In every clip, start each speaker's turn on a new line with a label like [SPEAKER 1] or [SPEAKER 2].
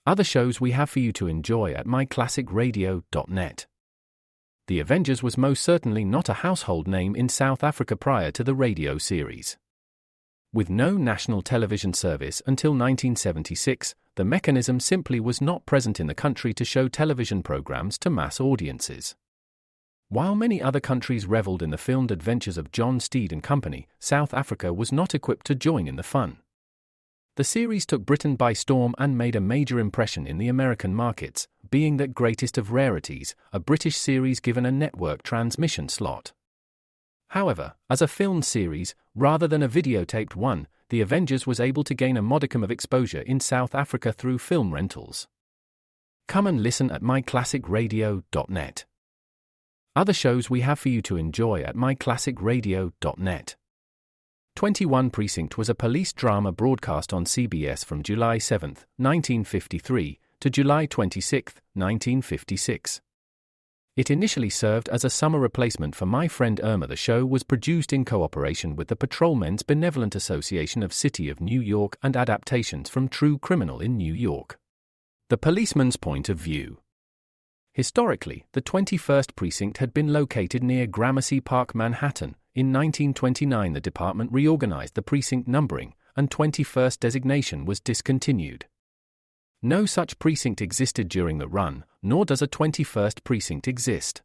[SPEAKER 1] Other shows we have for you to enjoy at myclassicradio.net. The Avengers was most certainly not a household name in South Africa prior to the radio series. With no national television service until 1976, the mechanism simply was not present in the country to show television programs to mass audiences. While many other countries reveled in the filmed adventures of John Steed and company, South Africa was not equipped to join in the fun. The series took Britain by storm and made a major impression in the American markets, being that greatest of rarities, a British series given a network transmission slot. However, as a filmed series, rather than a videotaped one, The Avengers was able to gain a modicum of exposure in South Africa through film rentals. Come and listen at myclassicradio.net. Other shows we have for you to enjoy at myclassicradio.net. 21 Precinct was a police drama broadcast on CBS from July 7, 1953, to July 26, 1956. It initially served as a summer replacement for My Friend Irma. The show was produced in cooperation with the Patrolmen's Benevolent Association of City of New York and adaptations from True Criminal in New York. The Policeman's Point of View. Historically, the 21st Precinct had been located near Gramercy Park, Manhattan. In 1929, the department reorganized the precinct numbering, and 21st designation was discontinued. No such precinct existed during the run, nor does a 21st precinct exist.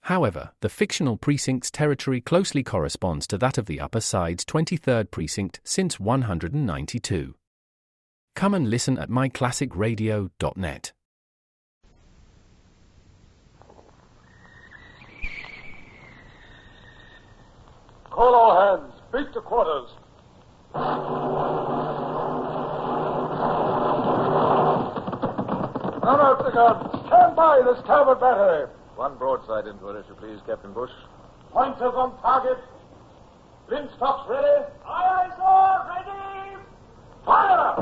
[SPEAKER 1] However, the fictional precinct's territory closely corresponds to that of the Upper Side's 23rd precinct since 192. Come and listen at myclassicradio.net.
[SPEAKER 2] Call all hands. Beat to quarters. Run out the guns. Stand by the starboard battery.
[SPEAKER 3] One broadside into it, if you please, Captain Bush.
[SPEAKER 2] Pointers on target. Linstocks ready. Aye, aye, sir. Ready. Fire up.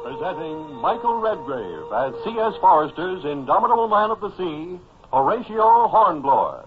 [SPEAKER 4] Presenting Michael Redgrave as C.S. Forrester's Indomitable Man of the Sea, Horatio Hornblower.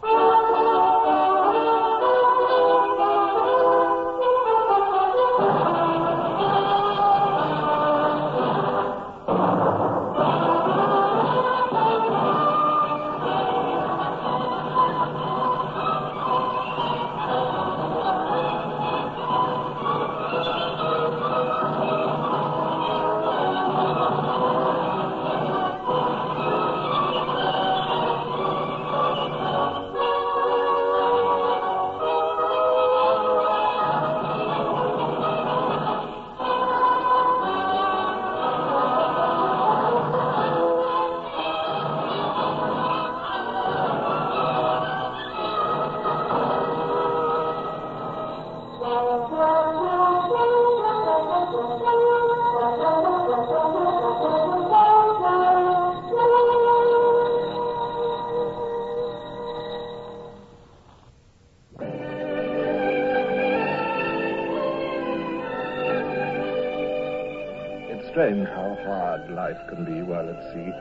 [SPEAKER 5] Strange how hard life can be while at sea,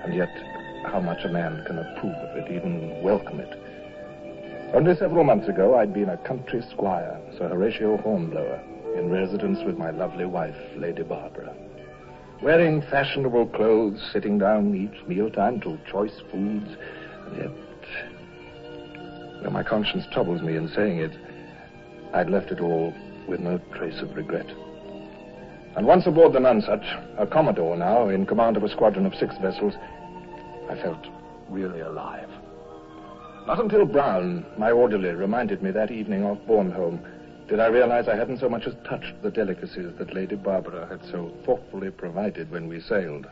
[SPEAKER 5] and yet how much a man can approve of it, even welcome it. Only several months ago, I'd been a country squire, Sir Horatio Hornblower, in residence with my lovely wife, Lady Barbara. Wearing fashionable clothes, sitting down each mealtime to choice foods, and yet, though my conscience troubles me in saying it, I'd left it all with no trace of regret. And once aboard the Nonsuch, a Commodore now, in command of a squadron of 6 vessels, I felt really alive. Not until Brown, my orderly, reminded me that evening off Bornholm, did I realize I hadn't so much as touched the delicacies that Lady Barbara had so thoughtfully provided when we sailed.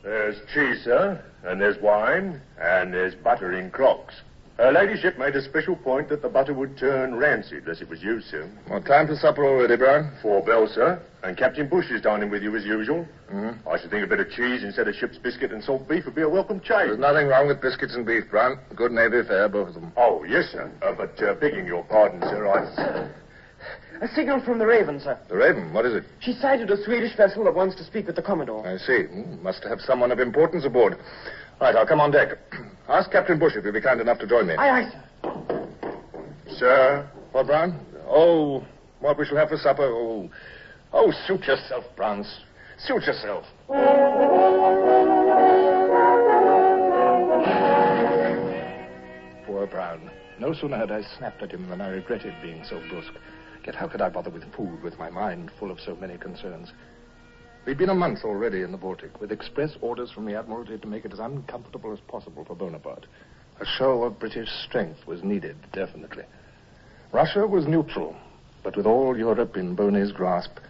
[SPEAKER 6] There's cheese, sir, and there's wine, and there's butter in crocks. Her ladyship made a special point that the butter would turn rancid unless it was used, sir.
[SPEAKER 5] Well, time for supper already, Brown?
[SPEAKER 6] 4 bells, sir. And Captain Bush is dining with you as usual.
[SPEAKER 5] Mm-hmm.
[SPEAKER 6] I should think a bit of cheese instead of ship's biscuit and salt beef would be a welcome change.
[SPEAKER 5] There's nothing wrong with biscuits and beef, Brown. Good Navy fare, both of them.
[SPEAKER 6] Oh, yes, sir. But begging your pardon, sir,
[SPEAKER 7] A signal from the Raven, sir.
[SPEAKER 5] The Raven? What is it?
[SPEAKER 7] She sighted a Swedish vessel that wants to speak with the Commodore.
[SPEAKER 5] I see. Must have someone of importance aboard. Right, I'll come on deck. Ask Captain Bush if he'll be kind enough to join me.
[SPEAKER 7] Aye, aye, sir.
[SPEAKER 6] Sir?
[SPEAKER 5] What, Brown? Oh, what we shall have for supper? Oh, suit yourself, Brown. Suit yourself. Poor Brown. No sooner had I snapped at him than I regretted being so brusque. Yet how could I bother with food with my mind full of so many concerns? We'd been a month already in the Baltic, with express orders from the Admiralty to make it as uncomfortable as possible for Bonaparte. A show of British strength was needed, definitely. Russia was neutral, but with all Europe in Boney's grasp,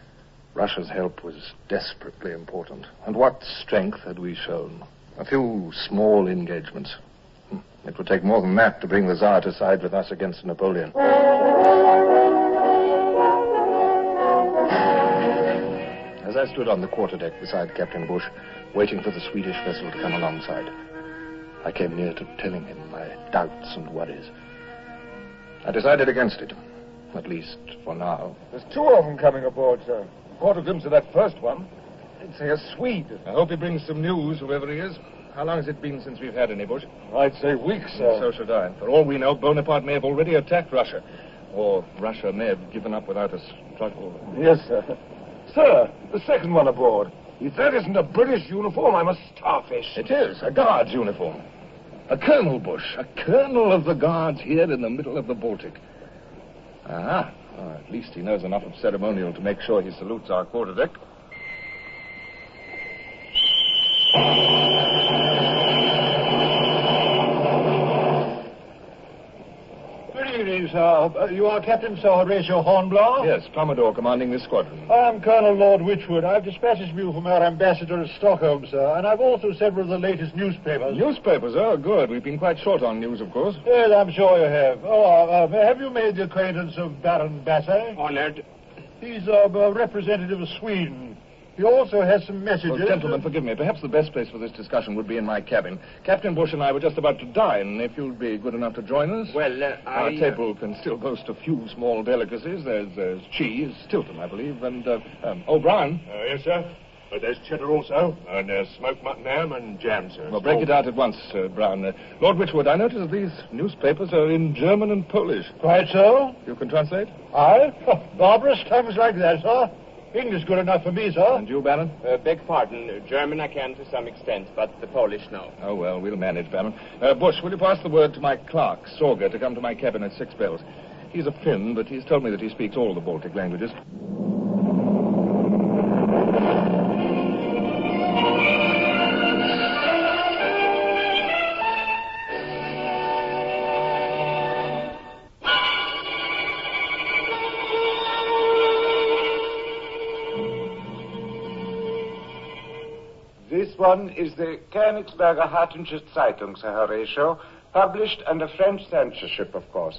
[SPEAKER 5] Russia's help was desperately important. And what strength had we shown? A few small engagements. It would take more than that to bring the Tsar to side with us against Napoleon. As I stood on the quarterdeck beside Captain Bush, waiting for the Swedish vessel to come alongside, I came near to telling him my doubts and worries. I decided against it, at least for now.
[SPEAKER 2] There's two of them coming aboard, sir. Caught a glimpse of that first one. I'd say a Swede.
[SPEAKER 5] I hope he brings some news, whoever he is. How long has it been since we've had any, Bush?
[SPEAKER 2] I'd say weeks, sir.
[SPEAKER 5] So should I. For all we know, Bonaparte may have already attacked Russia. Or Russia may have given up without a struggle.
[SPEAKER 2] Yes, sir. Sir, the second one aboard. If that isn't a British uniform, I'm a starfish.
[SPEAKER 5] It is, a guard's uniform. A colonel, Bush. A colonel of the guards here in the middle of the Baltic. Aha. Oh, at least he knows enough of ceremonial to make sure he salutes our quarterdeck.
[SPEAKER 8] Good evening, sir. You are Captain Sir Horatio Hornblower?
[SPEAKER 5] Yes, Commodore commanding this squadron.
[SPEAKER 8] I'm Colonel Lord Wychwood. I've dispatches for you from our ambassador at Stockholm, sir, and I've also several of the latest newspapers.
[SPEAKER 5] Newspapers? Oh, good. We've been quite short on news, of course.
[SPEAKER 8] Yes, I'm sure you have. Have you made the acquaintance of Baron Basse?
[SPEAKER 7] Honored.
[SPEAKER 8] He's a representative of Sweden. He also has some messages.
[SPEAKER 5] Well, gentlemen, forgive me. Perhaps the best place for this discussion would be in my cabin. Captain Bush and I were just about to dine. If you'd be good enough to join us.
[SPEAKER 7] Well,
[SPEAKER 5] Our table can still boast a few small delicacies. There's cheese, Stilton, I believe, and, O'Brien.
[SPEAKER 6] Yes, sir. But there's cheddar also, and there's smoked mutton ham and jam, sir.
[SPEAKER 5] Well, break it out at once, Brown. Lord Wychwood, I notice that these newspapers are in German and Polish.
[SPEAKER 8] Quite so.
[SPEAKER 5] You can translate?
[SPEAKER 8] Aye. Barbarous tongues like that, sir. English good enough for me, sir.
[SPEAKER 5] And you, Baron?
[SPEAKER 7] Beg pardon. German I can to some extent, but the Polish, no.
[SPEAKER 5] Oh, well, we'll manage, Baron. Bush, will you pass the word to my clerk, Sorger, to come to my cabin at 6 bells? He's a Finn, but he's told me that he speaks all the Baltic languages.
[SPEAKER 9] This one is the Königsberger Hartentsche Zeitung, Sir Horatio, published under French censorship, of course.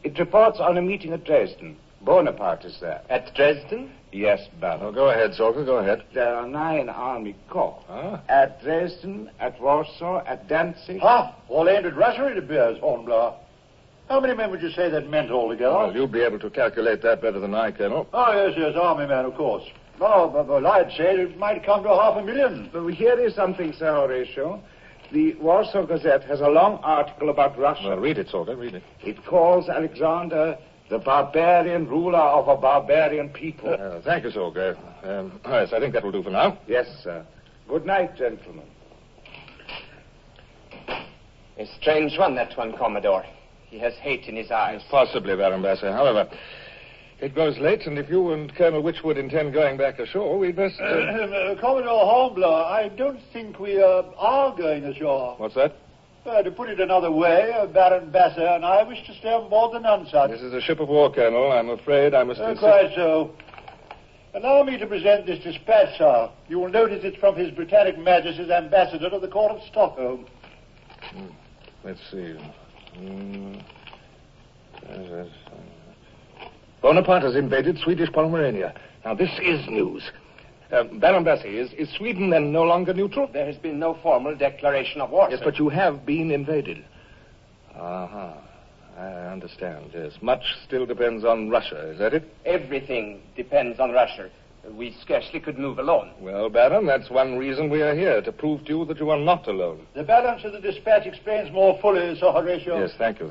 [SPEAKER 9] It reports on a meeting at Dresden. Bonaparte is there.
[SPEAKER 7] At Dresden?
[SPEAKER 9] Yes, Baron.
[SPEAKER 5] Oh, go ahead, Sorger, go ahead.
[SPEAKER 9] There are 9 army corps.
[SPEAKER 5] Ah.
[SPEAKER 9] At Dresden, at Warsaw, at Danzig.
[SPEAKER 8] All aimed at Russia, it appears, Hornblower. How many men would you say that meant altogether?
[SPEAKER 5] Well, you'll be able to calculate that better than I, Colonel.
[SPEAKER 8] Oh, yes, army men, of course. Oh, but I'd say it might come to 500,000.
[SPEAKER 9] But here is something, Sir Horatio. The Warsaw Gazette has a long article about Russia.
[SPEAKER 5] Well, read it, Sorger, read it.
[SPEAKER 9] It calls Alexander the barbarian ruler of a barbarian people.
[SPEAKER 5] Thank you, Sorger. Yes, I think that will do for now.
[SPEAKER 9] Yes, sir. Good night, gentlemen.
[SPEAKER 7] A strange one, that one, Commodore. He has hate in his eyes.
[SPEAKER 5] Possibly, Baron Basse. However, it grows late, and if you and Colonel Wychwood intend going back ashore, we'd best...
[SPEAKER 8] Commodore Hornblower, I don't think we are going ashore.
[SPEAKER 5] What's that?
[SPEAKER 8] To put it another way, Baron Basse and I wish to stay on board the Nonsuch.
[SPEAKER 5] This is a ship of war, Colonel. I'm afraid I must insist...
[SPEAKER 8] Quite so. Allow me to present this dispatch, sir. You will notice it's from His Britannic Majesty's ambassador to the court of Stockholm.
[SPEAKER 5] Let's see. Bonaparte has invaded Swedish Pomerania. Now, this is news. Baron Basse, is Sweden then no longer neutral?
[SPEAKER 7] There has been no formal declaration of war,
[SPEAKER 5] Yes,
[SPEAKER 7] sir.
[SPEAKER 5] but you have been invaded. I understand, yes. Much still depends on Russia, is that it?
[SPEAKER 7] Everything depends on Russia. We scarcely could move alone.
[SPEAKER 5] Well, Baron, that's one reason we are here, to prove to you that you are not alone.
[SPEAKER 8] The balance of the dispatch explains more fully, Sir Horatio.
[SPEAKER 5] Yes, thank you.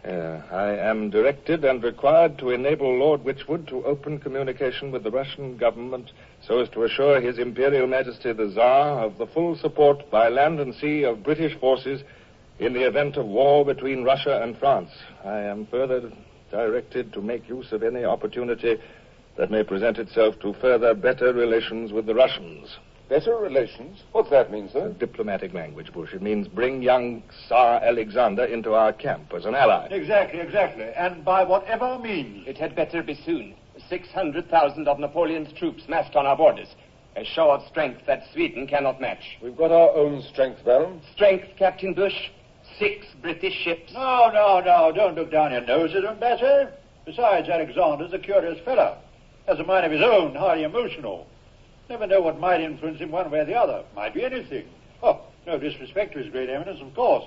[SPEAKER 5] I am directed and required to enable Lord Wychwood to open communication with the Russian government so as to assure His Imperial Majesty the Tsar of the full support by land and sea of British forces in the event of war between Russia and France. I am further directed to make use of any opportunity that may present itself to further better relations with the Russians.
[SPEAKER 2] Better relations? What's that mean, sir?
[SPEAKER 5] Diplomatic language, Bush. It means bring young Tsar Alexander into our camp as an ally.
[SPEAKER 8] Exactly. And by whatever means.
[SPEAKER 7] It had better be soon. 600,000 of Napoleon's troops massed on our borders. A show of strength that Sweden cannot match.
[SPEAKER 2] We've got our own strength, Baron.
[SPEAKER 7] Strength, Captain Bush? 6 British ships.
[SPEAKER 8] No. Don't look down your nose at him, Ambassador. Besides, Alexander's a curious fellow. Has a mind of his own, highly emotional. Never know what might influence him one way or the other. Might be anything. Oh, no disrespect to His Great Eminence, of course.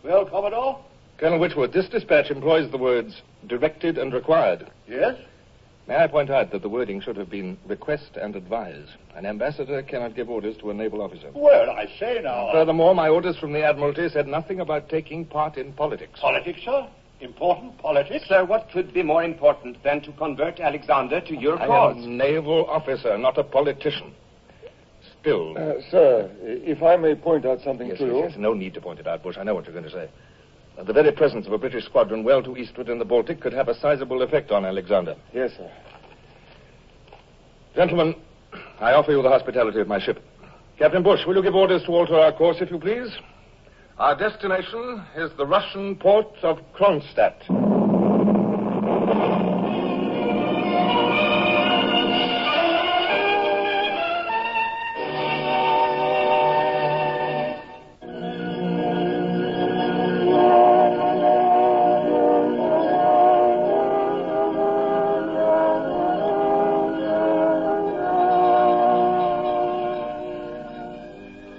[SPEAKER 8] Well, Commodore?
[SPEAKER 5] Colonel Wychwood, this dispatch employs the words directed and required.
[SPEAKER 8] Yes?
[SPEAKER 5] May I point out that the wording should have been request and advise. An ambassador cannot give orders to a naval officer.
[SPEAKER 8] Well, I say now...
[SPEAKER 5] Furthermore, my orders from the Admiralty said nothing about taking part in politics.
[SPEAKER 8] Politics, sir? Important politics?
[SPEAKER 7] Sir, what could be more important than to convert Alexander to your cause?
[SPEAKER 5] I am a naval officer, not a politician. Still...
[SPEAKER 2] Sir, if I may point out something to you...
[SPEAKER 5] Yes, no need to point it out, Bush. I know what you're going to say. The very presence of a British squadron well to eastward in the Baltic could have a sizable effect on Alexander.
[SPEAKER 2] Yes, sir.
[SPEAKER 5] Gentlemen, I offer you the hospitality of my ship. Captain Bush, will you give orders to alter our course, if you please? Our destination is the Russian port of Kronstadt.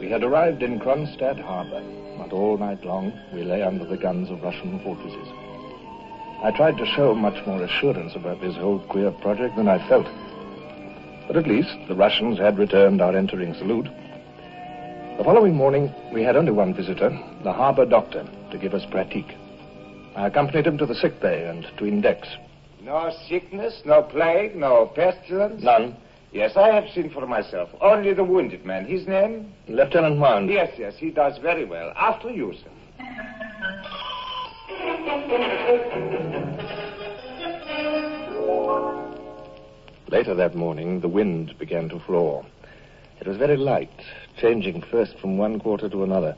[SPEAKER 5] We had arrived in Kronstadt harbor. Not all night long, we lay under the guns of Russian fortresses. I tried to show much more assurance about this whole queer project than I felt. But at least the Russians had returned our entering salute. The following morning, we had only one visitor, the harbor doctor, to give us pratique. I accompanied him to the sick bay and between decks.
[SPEAKER 9] No sickness, no plague, no pestilence?
[SPEAKER 5] None.
[SPEAKER 9] Yes, I have seen for myself. Only the wounded man. His name?
[SPEAKER 5] Lieutenant Mound.
[SPEAKER 9] Yes, he does very well. After you, sir.
[SPEAKER 5] Later that morning, the wind began to flaw. It was very light, changing first from one quarter to another.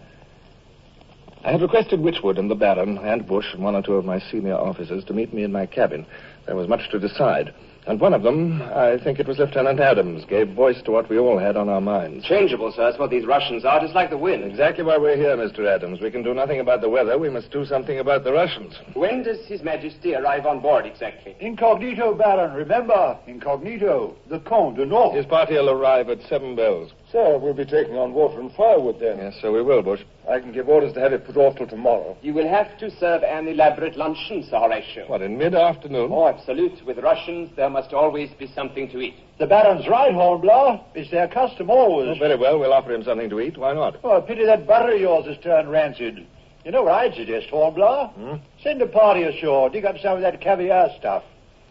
[SPEAKER 5] I had requested Wychwood and the Baron and Bush and one or two of my senior officers to meet me in my cabin. There was much to decide. And one of them, I think it was Lieutenant Adams, gave voice to what we all had on our minds.
[SPEAKER 7] Changeable, sir. That's what these Russians are. Just like the wind.
[SPEAKER 5] Exactly why we're here, Mr. Adams. We can do nothing about the weather. We must do something about the Russians.
[SPEAKER 7] When does His Majesty arrive on board, exactly?
[SPEAKER 8] Incognito, Baron. Remember, incognito. The Comte de North.
[SPEAKER 5] His party will arrive at 7 bells.
[SPEAKER 2] Sir, we'll be taking on water and firewood then.
[SPEAKER 5] Yes, so we will, Bush.
[SPEAKER 2] I can give orders to have it put off till tomorrow.
[SPEAKER 7] You will have to serve an elaborate luncheon, Sir Horatio.
[SPEAKER 5] What, in mid-afternoon?
[SPEAKER 7] Oh, absolute. With Russians, there must always be something to eat.
[SPEAKER 8] The Baron's right, Hornblower. It's their custom always.
[SPEAKER 5] Oh, very well. We'll offer him something to eat. Why not?
[SPEAKER 8] Oh, pity that butter of yours has turned rancid. You know what I'd suggest, Hornblower? Send a party ashore, dig up some of that caviar stuff.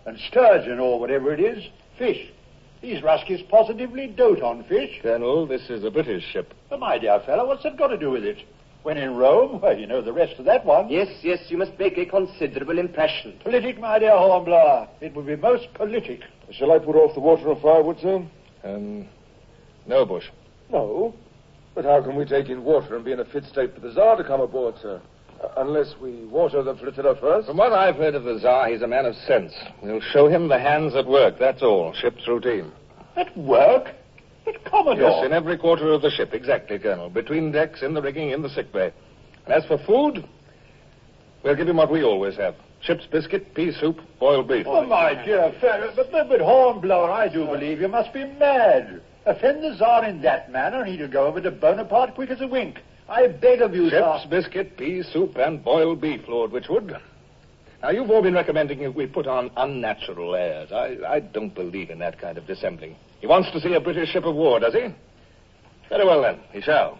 [SPEAKER 8] And sturgeon, or whatever it is, fish. These Ruskies positively dote on fish.
[SPEAKER 5] Colonel, this is a British ship.
[SPEAKER 8] But my dear fellow, what's that got to do with it? When in Rome, well, you know the rest of that one.
[SPEAKER 7] Yes, you must make a considerable impression.
[SPEAKER 8] Politic, my dear Hornblower. It would be most politic.
[SPEAKER 2] Shall I put off the water and firewood, sir?
[SPEAKER 5] No, Bush.
[SPEAKER 2] No. But how can we take in water and be in a fit state for the Tsar to come aboard, sir? Unless we water the flotilla first?
[SPEAKER 5] From what I've heard of the Tsar, he's a man of sense. We'll show him the hands at work, that's all. Ship's routine.
[SPEAKER 8] At work? But, Commodore...
[SPEAKER 5] Yes, in every quarter of the ship, exactly, Colonel. Between decks, in the rigging, in the sick bay. And as for food, we'll give him what we always have. Ship's biscuit, pea soup, boiled beef.
[SPEAKER 8] Oh, my dear fellow, but Hornblower, I do believe you must be mad. Offend the Tsar in that manner, and he'll go over to Bonaparte quick as a wink. I beg of you, sir.
[SPEAKER 5] Ship's biscuit, pea soup, and boiled beef, Lord Wychwood. Now, you've all been recommending that we put on unnatural airs. I don't believe in that kind of dissembling. He wants to see a British ship of war, does he? Very well, then. He shall.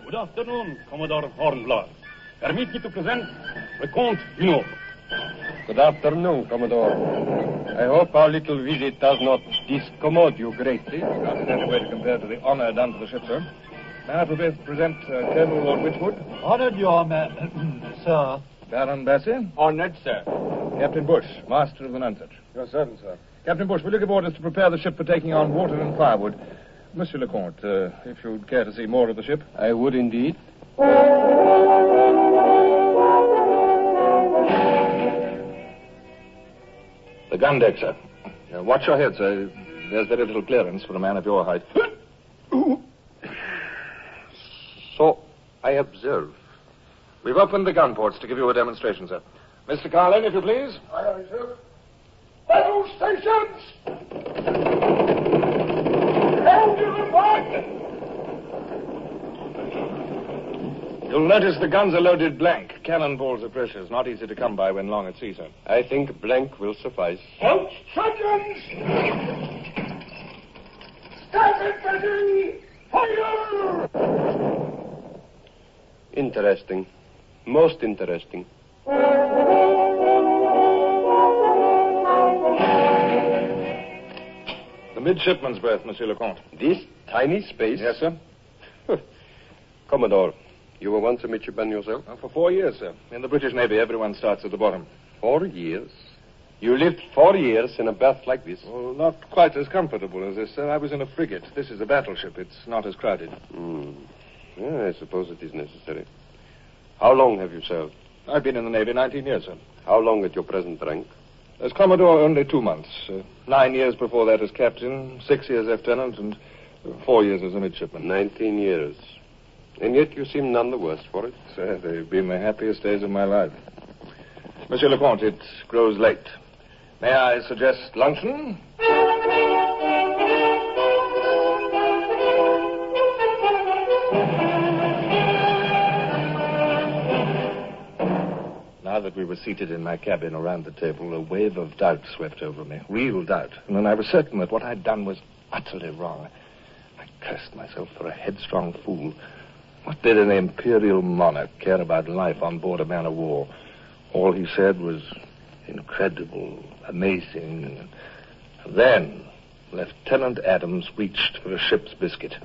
[SPEAKER 10] Good afternoon, Commodore Hornblower. Permit me to present the Count Junot.
[SPEAKER 11] Good afternoon, Commodore. I hope our little visit does not discommode you greatly.
[SPEAKER 5] Not in any way to compare to the honor done to the ship, sir. May I present Colonel Lord Whitwood?
[SPEAKER 8] Honored, Your Honor, sir.
[SPEAKER 5] Baron Bassett?
[SPEAKER 7] Honored, sir.
[SPEAKER 5] Captain Bush, master of the Nonsuch.
[SPEAKER 2] Your servant, sir.
[SPEAKER 5] Captain Bush, will you give orders to prepare the ship for taking on water and firewood? Monsieur le Comte, if you'd care to see more of the ship.
[SPEAKER 11] I would indeed.
[SPEAKER 5] The gun deck, sir. Watch your head, sir. There's very little clearance for a man of your height.
[SPEAKER 11] So I observe.
[SPEAKER 5] We've opened the gun ports to give you a demonstration, sir. Mr. Carlin, if you please.
[SPEAKER 2] Aye, aye, sir. Battle stations! Hold to the back!
[SPEAKER 5] You'll notice the guns are loaded blank. Cannonballs are precious, not easy to come by when long at sea, sir.
[SPEAKER 11] I think blank will suffice.
[SPEAKER 2] Out seconds! Starboard battery! Fire!
[SPEAKER 11] Interesting. Most interesting.
[SPEAKER 5] The midshipman's berth, Monsieur le Comte.
[SPEAKER 11] This tiny space?
[SPEAKER 5] Yes, sir.
[SPEAKER 11] Commodore, you were once a midshipman yourself?
[SPEAKER 5] For 4 years, sir. In the British Navy, everyone starts at the bottom.
[SPEAKER 11] 4 years? You lived 4 years in a berth like this?
[SPEAKER 5] Well, not quite as comfortable as this, sir. I was in a frigate. This is a battleship. It's not as crowded.
[SPEAKER 11] Yeah, I suppose it is necessary. How long have you served?
[SPEAKER 5] I've been in the Navy 19 years, sir.
[SPEAKER 11] How long at your present rank?
[SPEAKER 5] As Commodore, only 2 months. 9 years before that as captain, 6 years lieutenant, and 4 years as a midshipman.
[SPEAKER 11] 19 years. And yet you seem none the worse for it.
[SPEAKER 5] Sir, they've been the happiest days of my life. Monsieur le Comte, it grows late. May I suggest luncheon? Now that we were seated in my cabin around the table, a wave of doubt swept over me. Real doubt. And then I was certain that what I'd done was utterly wrong. I cursed myself for a headstrong fool. What did an imperial monarch care about life on board a man of war? All he said was incredible, amazing. And then Lieutenant Adams reached for a ship's biscuit.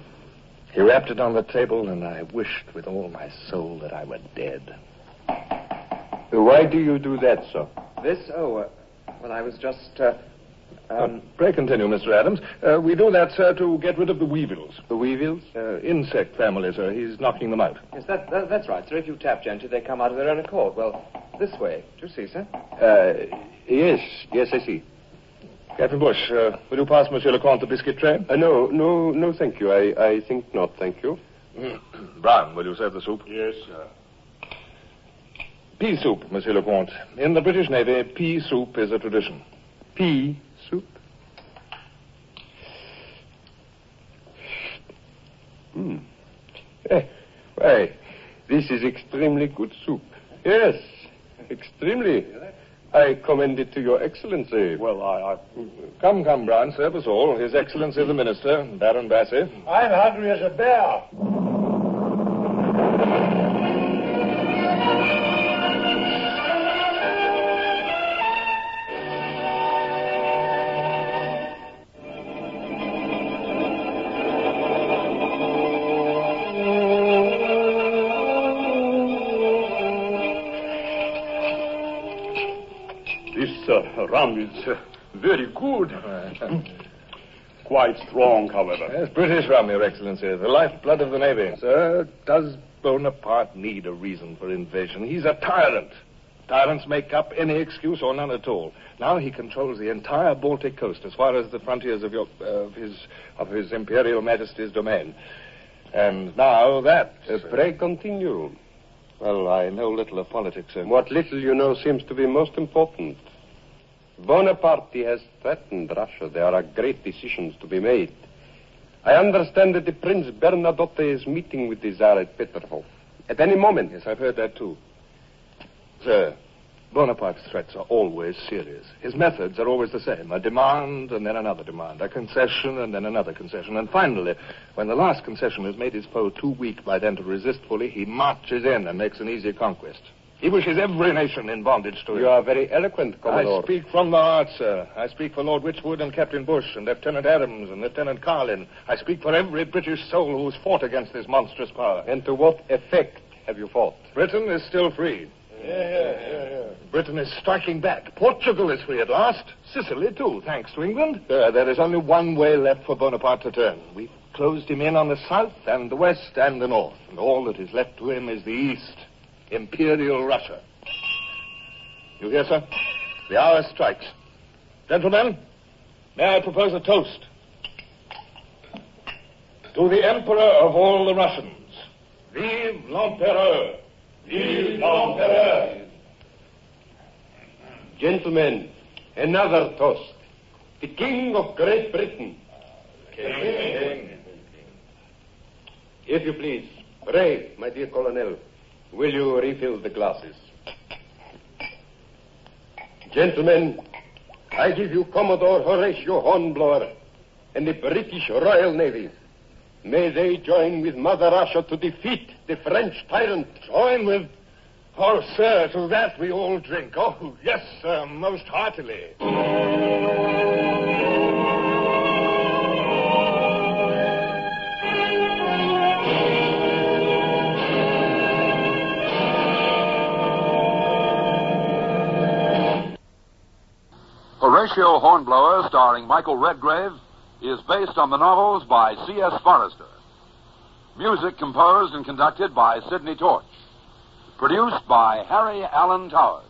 [SPEAKER 5] He wrapped it on the table, and I wished with all my soul that I were dead.
[SPEAKER 11] Why do you do that, sir?
[SPEAKER 7] Well, I was just,
[SPEAKER 5] Pray continue, Mr. Adams. We do that, sir, to get rid of the weevils.
[SPEAKER 11] The weevils?
[SPEAKER 5] Insect family, sir. He's knocking them out.
[SPEAKER 7] Yes, that's right, sir. If you tap gently, they come out of their own accord. Well, this way. Do you see, sir?
[SPEAKER 11] Yes, I see.
[SPEAKER 5] Captain Bush, will you pass Monsieur le Comte the biscuit tray?
[SPEAKER 11] No, thank you. I think not, thank you.
[SPEAKER 5] Brown, will you serve the soup?
[SPEAKER 2] Yes, sir.
[SPEAKER 5] Pea soup, Monsieur le Comte. In the British Navy, pea soup is a tradition.
[SPEAKER 11] Pea soup? Why, this is extremely good soup. Yes, extremely. I commend it to your excellency.
[SPEAKER 5] Well, I... Come, Brown, serve us all. His Excellency the Minister, Baron Bassett.
[SPEAKER 8] I'm hungry as a bear.
[SPEAKER 10] Rum is very good. Quite strong, however.
[SPEAKER 5] Yes, British rum, Your Excellency. The lifeblood of the Navy. Sir, does Bonaparte need a reason for invasion? He's a tyrant. Tyrants make up any excuse or none at all. Now he controls the entire Baltic coast as far as the frontiers of his Imperial Majesty's domain. And now that...
[SPEAKER 11] Pray continue. Well, I know little of politics, sir. What little you know seems to be most important. Bonaparte has threatened Russia. There are great decisions to be made. I understand that the Prince Bernadotte is meeting with the Tsar at Peterhof. At any moment.
[SPEAKER 5] Yes, I've heard that too. Sir, Bonaparte's threats are always serious. His methods are always the same. A demand and then another demand. A concession and then another concession. And finally, when the last concession has made his foe too weak by then to resist fully, he marches in and makes an easy conquest. He wishes every nation in bondage to him.
[SPEAKER 11] You are very eloquent, Commodore.
[SPEAKER 5] I speak from the heart, sir. I speak for Lord Wychwood and Captain Bush and Lieutenant Adams and Lieutenant Carlin. I speak for every British soul who's fought against this monstrous power.
[SPEAKER 11] And to what effect have you fought?
[SPEAKER 5] Britain is still free. Britain is striking back. Portugal is free at last. Sicily, too, thanks to England. There is only one way left for Bonaparte to turn. We've closed him in on the south and the west and the north. And all that is left to him is the east. Imperial Russia. You hear, sir? The hour strikes. Gentlemen, may I propose a toast? To the Emperor of all the Russians. Vive l'Empereur! Vive l'Empereur!
[SPEAKER 11] Gentlemen, another toast. The King of Great Britain.
[SPEAKER 5] King.
[SPEAKER 11] If you please, pray, my dear Colonel, will you refill the glasses? Gentlemen, I give you Commodore Horatio Hornblower and the British Royal Navy. May they join with Mother Russia to defeat the French tyrant.
[SPEAKER 5] Join with... Oh, sir, to that we all drink. Oh, yes, sir, most heartily.
[SPEAKER 12] Horatio Hornblower, starring Michael Redgrave, is based on the novels by C.S. Forrester. Music composed and conducted by Sidney Torch. Produced by Harry Allen Towers.